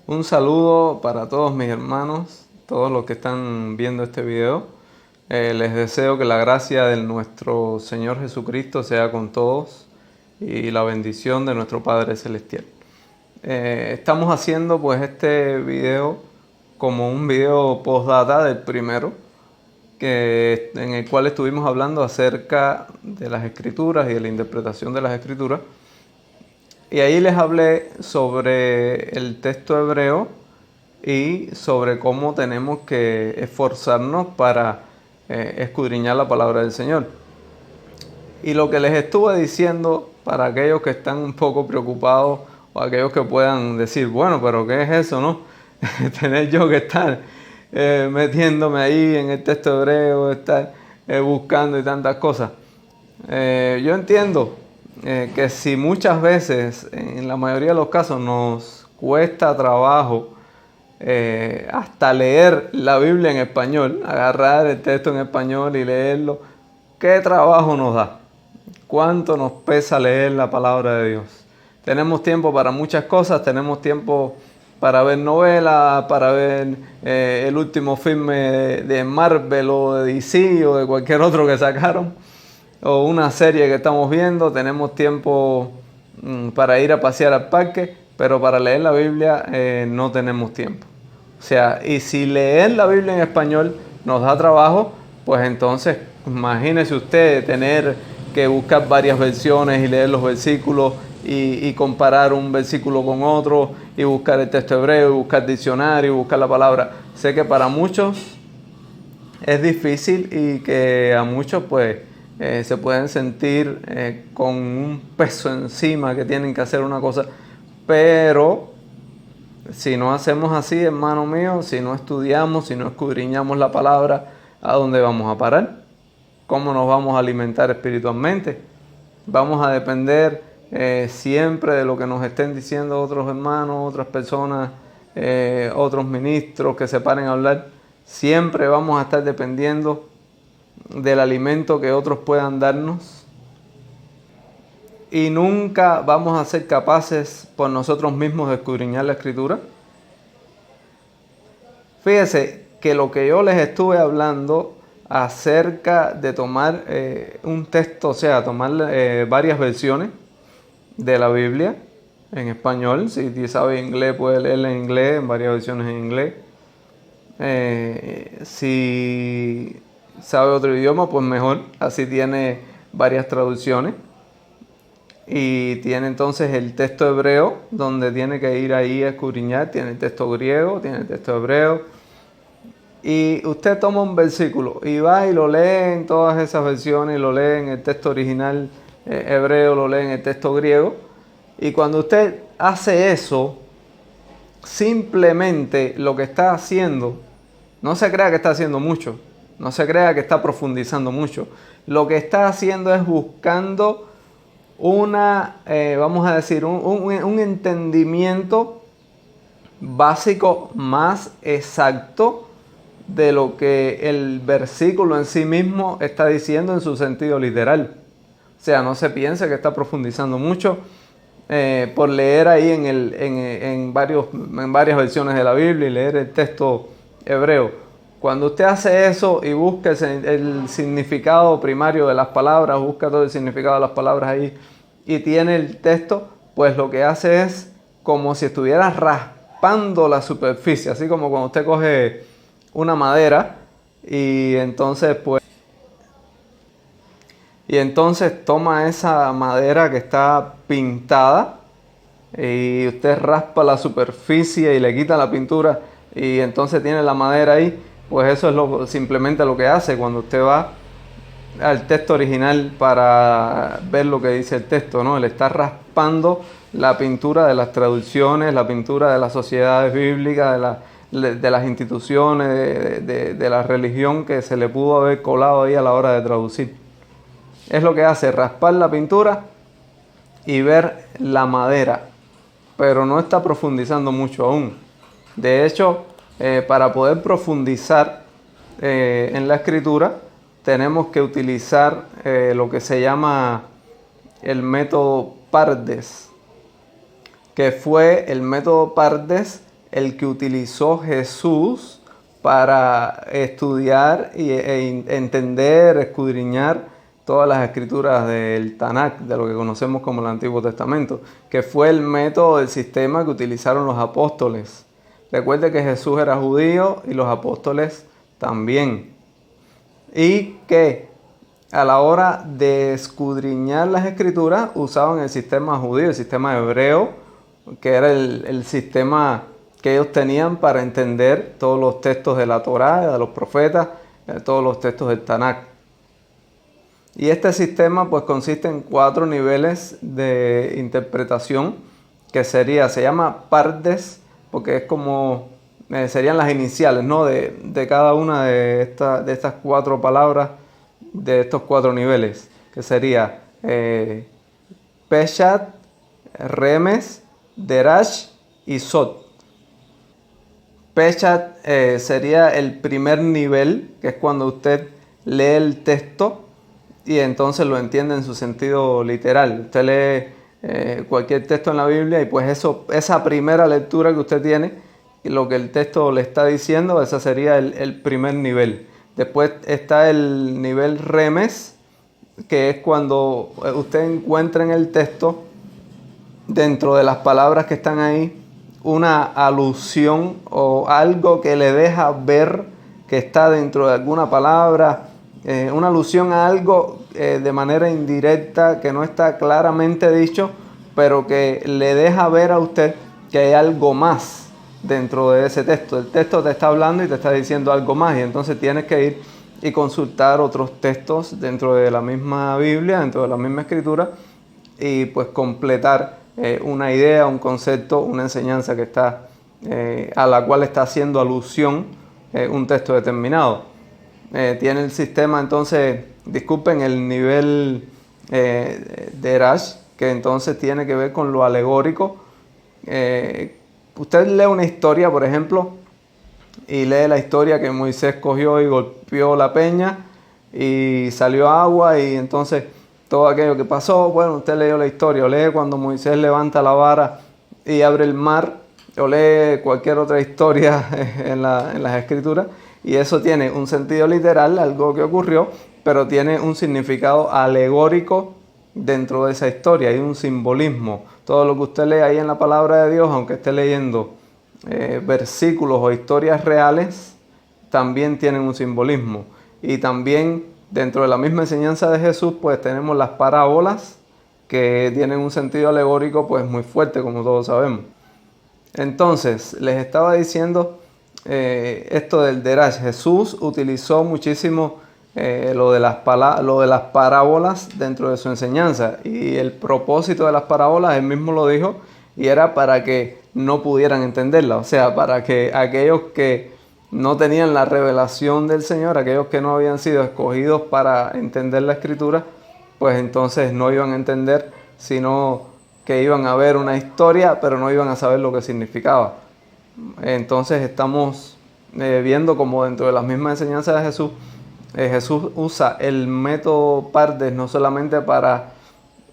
Un saludo para todos mis hermanos, todos los que están viendo este video. Les deseo que la gracia de nuestro Señor Jesucristo sea con todos y la bendición de nuestro Padre Celestial. Estamos haciendo pues este video como un video postdata del primero, en el cual estuvimos hablando acerca de las Escrituras y de la interpretación de las Escrituras. Y ahí les hablé sobre el texto hebreo y sobre cómo tenemos que esforzarnos para escudriñar la palabra del Señor. Y lo que les estuve diciendo, para aquellos que están un poco preocupados o aquellos que puedan decir, bueno, pero ¿qué es eso, no? Tener yo que estar metiéndome ahí en el texto hebreo, estar buscando y tantas cosas. Yo entiendo que si muchas veces, en la mayoría de los casos, nos cuesta trabajo hasta leer la Biblia en español, agarrar el texto en español y leerlo, ¿qué trabajo nos da? ¿Cuánto nos pesa leer la palabra de Dios? Tenemos tiempo para muchas cosas, tenemos tiempo para ver novelas, para ver el último filme de Marvel o de DC o de cualquier otro que sacaron, o una serie que estamos viendo. Tenemos tiempo para ir a pasear al parque, pero para leer la Biblia no tenemos tiempo. O sea, y si leer la Biblia en español nos da trabajo, pues entonces imagínese usted tener que buscar varias versiones y leer los versículos y comparar un versículo con otro y buscar el texto hebreo y buscar diccionario y buscar la palabra. Sé que para muchos es difícil y que a muchos pues se pueden sentir con un peso encima que tienen que hacer una cosa, pero si no hacemos así, hermano mío, si no estudiamos, si no escudriñamos la palabra, ¿a dónde vamos a parar? ¿Cómo nos vamos a alimentar espiritualmente? Vamos a depender siempre de lo que nos estén diciendo otros hermanos, otras personas, otros ministros que se paren a hablar. Siempre vamos a estar dependiendo del alimento que otros puedan darnos. Y nunca vamos a ser capaces por nosotros mismos de escudriñar la Escritura. Fíjese que lo que yo les estuve hablando acerca de tomar un texto, o sea, tomar varias versiones de la Biblia en español. Si sabe inglés, puede leerla en inglés, en varias versiones en inglés. Si sabe otro idioma, pues mejor, así tiene varias traducciones. Y tiene entonces el texto hebreo, donde tiene que ir ahí a escudriñar. Tiene el texto griego, tiene el texto hebreo. Y usted toma un versículo y va y lo lee en todas esas versiones, lo lee en el texto original hebreo, lo lee en el texto griego. Y cuando usted hace eso, simplemente lo que está haciendo, no se crea que está haciendo mucho, no se crea que está profundizando mucho. Lo que está haciendo es buscando vamos a decir, un entendimiento básico más exacto de lo que el versículo en sí mismo está diciendo en su sentido literal. O sea, no se piense que está profundizando mucho por leer ahí en varias versiones de la Biblia y leer el texto hebreo. Cuando usted hace eso y busca el significado primario de las palabras, busca todo el significado de las palabras ahí y tiene el texto, pues lo que hace es como si estuviera raspando la superficie, así como cuando usted coge una madera y entonces toma esa madera que está pintada y usted raspa la superficie y le quita la pintura y entonces tiene la madera ahí. Pues eso es simplemente lo que hace cuando usted va al texto original para ver lo que dice el texto, ¿no? Él está raspando la pintura de las traducciones, la pintura de las sociedades bíblicas, de las instituciones, de la religión que se le pudo haber colado ahí a la hora de traducir. Es lo que hace, raspar la pintura y ver la madera, pero no está profundizando mucho aún. De hecho, para poder profundizar en la escritura, tenemos que utilizar lo que se llama el método Pardes, que fue el método Pardes el que utilizó Jesús para estudiar e entender, escudriñar todas las escrituras del Tanakh, de lo que conocemos como el Antiguo Testamento, que fue el método, el sistema que utilizaron los apóstoles. Recuerde que Jesús era judío y los apóstoles también. Y que a la hora de escudriñar las escrituras usaban el sistema judío, el sistema hebreo, que era el sistema que ellos tenían para entender todos los textos de la Torá, de los profetas, todos los textos del Tanakh. Y este sistema pues consiste en 4 niveles de interpretación, que se llama pardes, porque es como, serían las iniciales, ¿no? de cada una de estas 4 palabras, de estos 4 niveles, que sería Peshat, Remes, Derash y Sod. Peshat sería el primer nivel, que es cuando usted lee el texto y entonces lo entiende en su sentido literal. Usted lee cualquier texto en la Biblia y pues esa primera lectura que usted tiene, lo que el texto le está diciendo, ese sería el primer nivel. Después está el nivel Remes, que es cuando usted encuentra en el texto, dentro de las palabras que están ahí, una alusión o algo que le deja ver que está dentro de alguna palabra, una alusión a algo de manera indirecta, que no está claramente dicho, pero que le deja ver a usted que hay algo más dentro de ese texto. El texto te está hablando y te está diciendo algo más, y entonces tienes que ir y consultar otros textos dentro de la misma Biblia, dentro de la misma escritura, y pues completar una idea, un concepto, una enseñanza que está a la cual está haciendo alusión un texto determinado. Tiene el sistema entonces, disculpen, el nivel de Rash, que entonces tiene que ver con lo alegórico. Usted lee una historia, por ejemplo, y lee la historia que Moisés cogió y golpeó la peña y salió agua, y entonces todo aquello que pasó, bueno, usted leyó la historia, o lee cuando Moisés levanta la vara y abre el mar, o lee cualquier otra historia en las escrituras, y eso tiene un sentido literal, algo que ocurrió, pero tiene un significado alegórico dentro de esa historia, hay un simbolismo. Todo lo que usted lee ahí en la palabra de Dios, aunque esté leyendo versículos o historias reales, también tienen un simbolismo. Y también dentro de la misma enseñanza de Jesús, pues tenemos las parábolas, que tienen un sentido alegórico pues muy fuerte, como todos sabemos. Entonces, les estaba diciendo esto del Derash. Jesús utilizó muchísimo lo de las parábolas dentro de su enseñanza, y el propósito de las parábolas, él mismo lo dijo, y era para que no pudieran entenderla, o sea, para que aquellos que no tenían la revelación del Señor, aquellos que no habían sido escogidos para entender la Escritura, pues entonces no iban a entender, sino que iban a ver una historia, pero no iban a saber lo que significaba. Entonces estamos viendo como dentro de las mismas enseñanzas de Jesús, Jesús usa el método Pardes no solamente para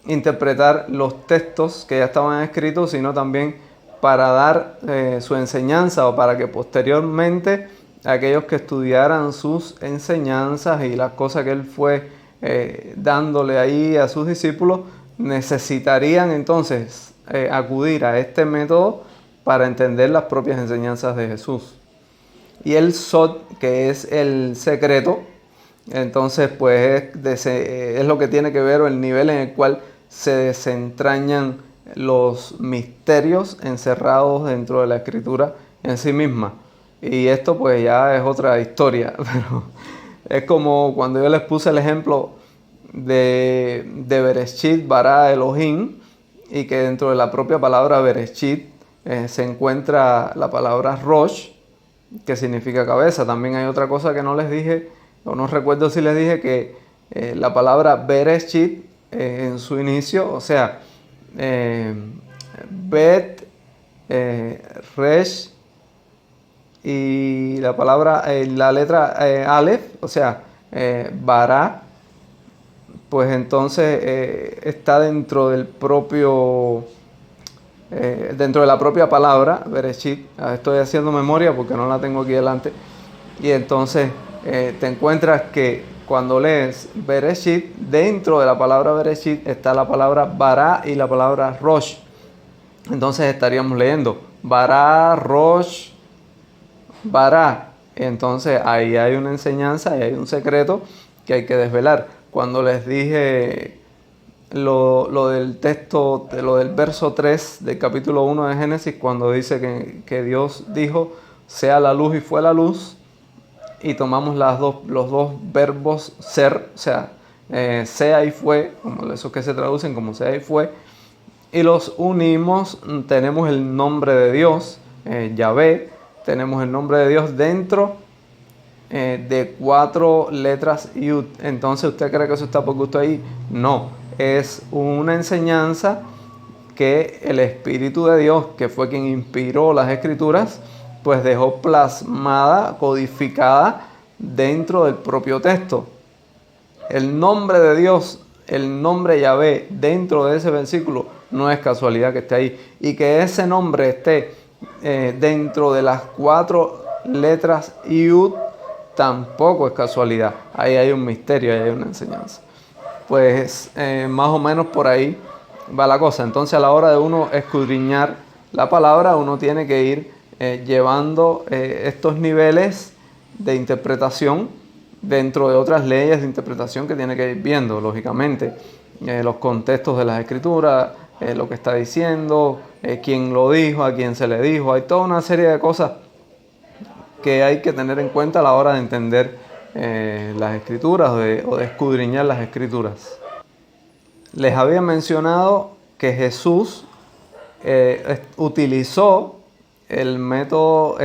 interpretar los textos que ya estaban escritos, sino también para dar su enseñanza, o para que posteriormente aquellos que estudiaran sus enseñanzas y las cosas que él fue dándole ahí a sus discípulos, necesitarían entonces acudir a este método para entender las propias enseñanzas de Jesús. Y el Sod, que es el secreto, entonces pues es lo que tiene que ver, o el nivel en el cual se desentrañan los misterios encerrados dentro de la Escritura en sí misma. Y esto pues ya es otra historia, pero es como cuando yo les puse el ejemplo de Bereshit bara Elohim, y que dentro de la propia palabra Bereshit se encuentra la palabra Rosh, que significa cabeza. También hay otra cosa que no les dije, o no recuerdo si les dije, que la palabra Bereshit en su inicio, o sea, Bet, Resh, y la palabra, la letra Aleph, o sea, Bara, pues entonces está dentro del propio dentro de la propia palabra, Bereshit. Estoy haciendo memoria porque no la tengo aquí delante. Y entonces te encuentras que cuando lees Bereshit, dentro de la palabra Bereshit está la palabra Bara y la palabra Rosh. Entonces estaríamos leyendo Bara, Rosh, Bara. Entonces ahí hay una enseñanza y hay un secreto que hay que desvelar. Cuando les dije lo del texto, lo del verso 3 del capítulo 1 de Génesis, cuando dice que Dios dijo, sea la luz y fue la luz, y tomamos los dos verbos ser, o sea, sea y fue, como esos que se traducen como sea y fue, y los unimos, tenemos el nombre de Dios, Yahvé, tenemos el nombre de Dios dentro de 4 letras Yud. Entonces, ¿usted cree que eso está por gusto ahí? No, es una enseñanza que el Espíritu de Dios, que fue quien inspiró las Escrituras, pues dejó plasmada, codificada dentro del propio texto. El nombre de Dios, el nombre Yahvé dentro de ese versículo, no es casualidad que esté ahí. Y que ese nombre esté dentro de las 4 letras Yud, tampoco es casualidad. Ahí hay un misterio, ahí hay una enseñanza. Pues más o menos por ahí va la cosa. Entonces, a la hora de uno escudriñar la palabra, uno tiene que ir llevando estos niveles de interpretación dentro de otras leyes de interpretación que tiene que ir viendo, lógicamente, los contextos de las escrituras, lo que está diciendo, quién lo dijo, a quién se le dijo. Hay toda una serie de cosas que hay que tener en cuenta a la hora de entender las escrituras o de escudriñar las escrituras. Les había mencionado que Jesús utilizó el método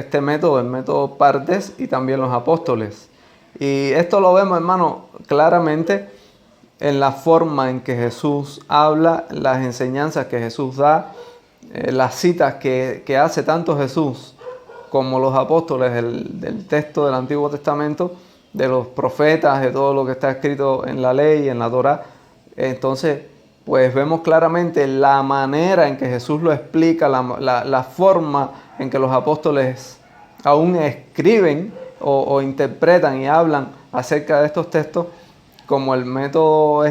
Pardes, y también los apóstoles. Y esto lo vemos, hermano, claramente en la forma en que Jesús habla, las enseñanzas que Jesús da, las citas que hace tanto Jesús como los apóstoles del texto del Antiguo Testamento, de los profetas, de todo lo que está escrito en la ley, en la Torá. Entonces, pues vemos claramente la manera en que Jesús lo explica, la forma en que los apóstoles aún escriben o interpretan y hablan acerca de estos textos, como el método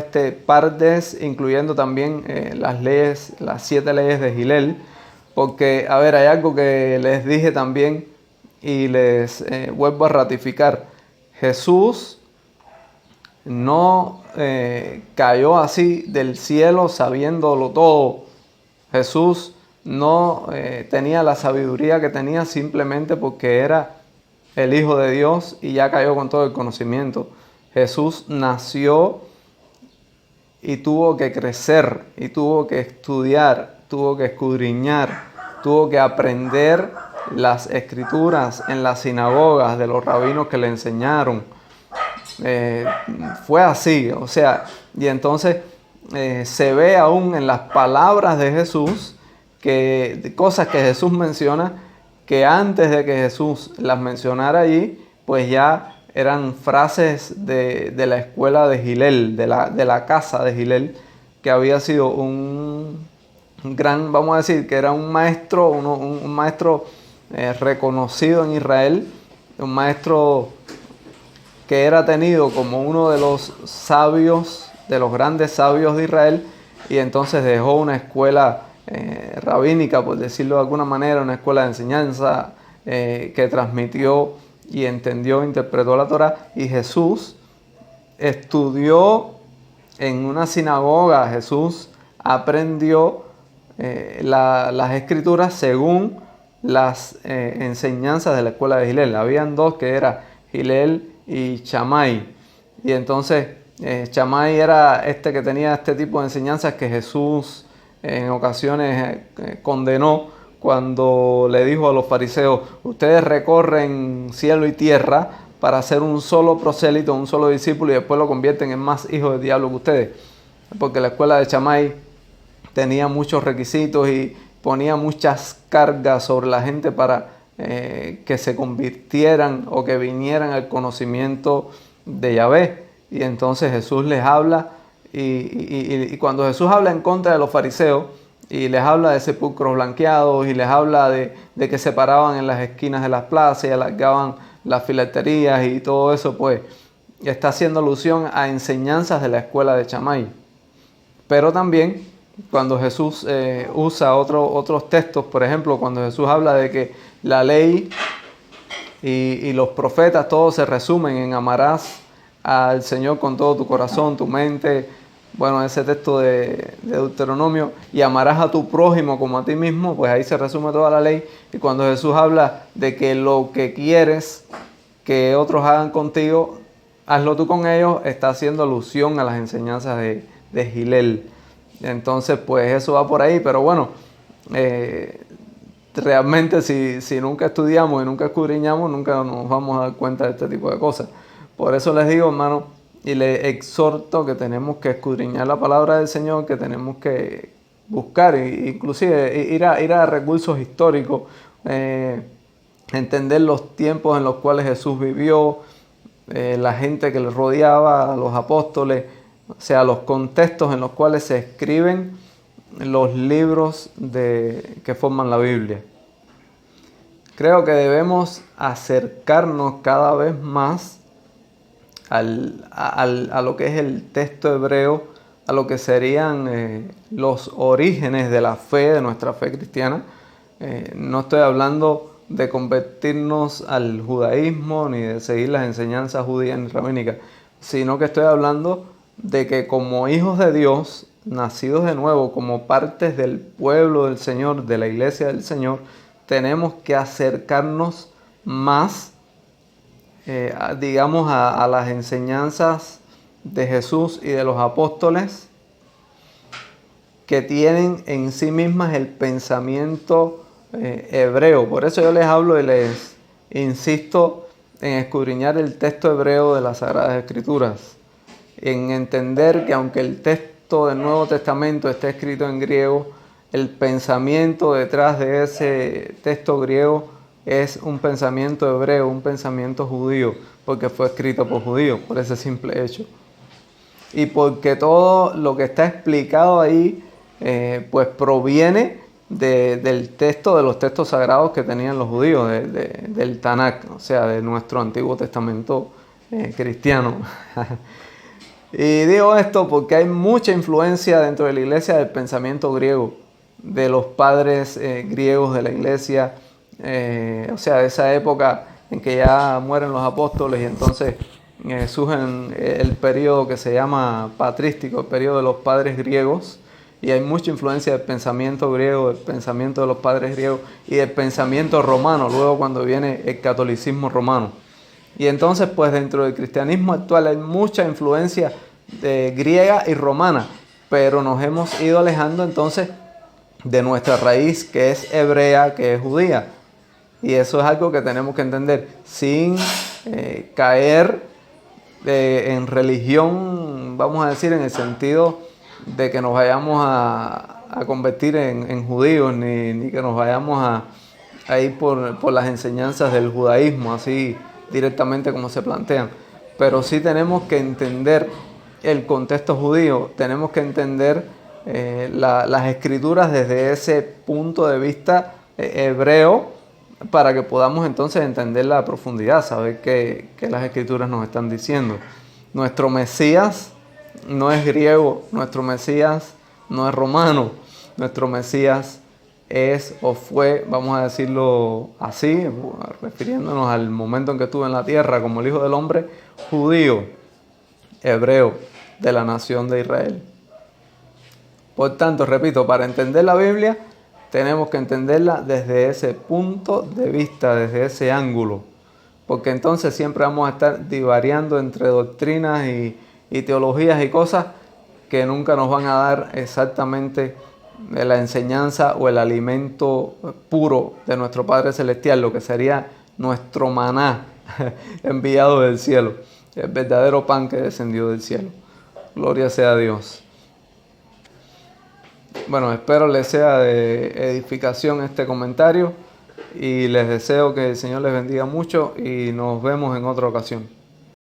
Pardes, incluyendo también las 7 leyes de Hillel. Porque, a ver, hay algo que les dije también y les vuelvo a ratificar. Jesús no cayó así del cielo sabiéndolo todo. Jesús no tenía la sabiduría que tenía simplemente porque era el Hijo de Dios y ya cayó con todo el conocimiento. Jesús nació y tuvo que crecer, y tuvo que estudiar, tuvo que escudriñar, tuvo que aprender las escrituras en las sinagogas de los rabinos que le enseñaron. Fue así, o sea, y entonces se ve aún en las palabras de Jesús, cosas que Jesús menciona, que antes de que Jesús las mencionara allí, pues ya eran frases de la escuela de Hillel, de la casa de Hillel, que había sido un gran, vamos a decir, que era un maestro, un maestro reconocido en Israel, un maestro que era tenido como uno de los sabios, de los grandes sabios de Israel, y entonces dejó una escuela rabínica, por decirlo de alguna manera, una escuela de enseñanza que transmitió y entendió, interpretó la Torá. Y Jesús estudió en una sinagoga, Jesús aprendió las escrituras según las enseñanzas de la escuela de Hillel. Habían 2 que eran Hillel y Shammai. Y entonces Shammai era que tenía este tipo de enseñanzas que Jesús en ocasiones condenó cuando le dijo a los fariseos: ustedes recorren cielo y tierra para hacer un solo prosélito, un solo discípulo, y después lo convierten en más hijos del diablo que ustedes. Porque la escuela de Shammai tenía muchos requisitos y ponía muchas cargas sobre la gente para que se convirtieran o que vinieran al conocimiento de Yahvé. Y entonces Jesús les habla, y cuando Jesús habla en contra de los fariseos, y les habla de sepulcros blanqueados y les habla de que se paraban en las esquinas de las plazas y alargaban las fileterías y todo eso, pues está haciendo alusión a enseñanzas de la escuela de Shammai. Pero también cuando Jesús usa otros textos, por ejemplo, cuando Jesús habla de que la ley y los profetas todos se resumen en amarás al Señor con todo tu corazón, tu mente, bueno, ese texto de Deuteronomio, y amarás a tu prójimo como a ti mismo, pues ahí se resume toda la ley. Y cuando Jesús habla de que lo que quieres que otros hagan contigo, hazlo tú con ellos, está haciendo alusión a las enseñanzas de Hillel. Entonces, pues eso va por ahí, pero bueno, realmente si nunca estudiamos y nunca escudriñamos, nunca nos vamos a dar cuenta de este tipo de cosas. Por eso les digo, hermano, y les exhorto que tenemos que escudriñar la palabra del Señor, que tenemos que buscar, inclusive ir a recursos históricos, entender los tiempos en los cuales Jesús vivió, la gente que le rodeaba, a los apóstoles, o sea, los contextos en los cuales se escriben los libros que forman la Biblia. Creo que debemos acercarnos cada vez más a lo que es el texto hebreo, a lo que serían los orígenes de la fe, de nuestra fe cristiana. No estoy hablando de convertirnos al judaísmo ni de seguir las enseñanzas judías ni rabínicas, sino que estoy hablando de que como hijos de Dios, nacidos de nuevo, como partes del pueblo del Señor, de la iglesia del Señor, tenemos que acercarnos más, digamos, a las enseñanzas de Jesús y de los apóstoles, que tienen en sí mismas el pensamiento hebreo. Por eso yo les hablo y les insisto en escudriñar el texto hebreo de las Sagradas Escrituras, en entender que aunque el texto del Nuevo Testamento esté escrito en griego, el pensamiento detrás de ese texto griego es un pensamiento hebreo, un pensamiento judío, porque fue escrito por judíos, por ese simple hecho. Y porque todo lo que está explicado ahí, pues proviene del texto, de los textos sagrados que tenían los judíos, del Tanakh, o sea, de nuestro Antiguo Testamento cristiano. Y digo esto porque hay mucha influencia dentro de la iglesia del pensamiento griego, de los padres griegos de la iglesia, o sea, de esa época en que ya mueren los apóstoles y entonces surge el periodo que se llama patrístico, el periodo de los padres griegos, y hay mucha influencia del pensamiento griego, del pensamiento de los padres griegos y del pensamiento romano, luego cuando viene el catolicismo romano. Y entonces, pues dentro del cristianismo actual hay mucha influencia griega y romana, pero nos hemos ido alejando entonces de nuestra raíz, que es hebrea, que es judía. Y eso es algo que tenemos que entender, sin caer en religión, vamos a decir, en el sentido de que nos vayamos a convertir en judíos, ni que nos vayamos a ir por las enseñanzas del judaísmo, así directamente como se plantean. Pero sí tenemos que entender el contexto judío, tenemos que entender las escrituras desde ese punto de vista hebreo, para que podamos entonces entender la profundidad, saber qué las escrituras nos están diciendo. Nuestro Mesías no es griego, nuestro Mesías no es romano, nuestro Mesías es o fue, vamos a decirlo así, refiriéndonos al momento en que estuvo en la tierra como el Hijo del Hombre, judío, hebreo, de la nación de Israel. Por tanto, repito, para entender la Biblia tenemos que entenderla desde ese punto de vista, desde ese ángulo, porque entonces siempre vamos a estar divariando entre doctrinas y teologías y cosas que nunca nos van a dar exactamente la enseñanza o el alimento puro de nuestro Padre Celestial, lo que sería nuestro maná enviado del cielo, el verdadero pan que descendió del cielo. Gloria sea a Dios. Bueno, espero les sea de edificación este comentario y les deseo que el Señor les bendiga mucho y nos vemos en otra ocasión.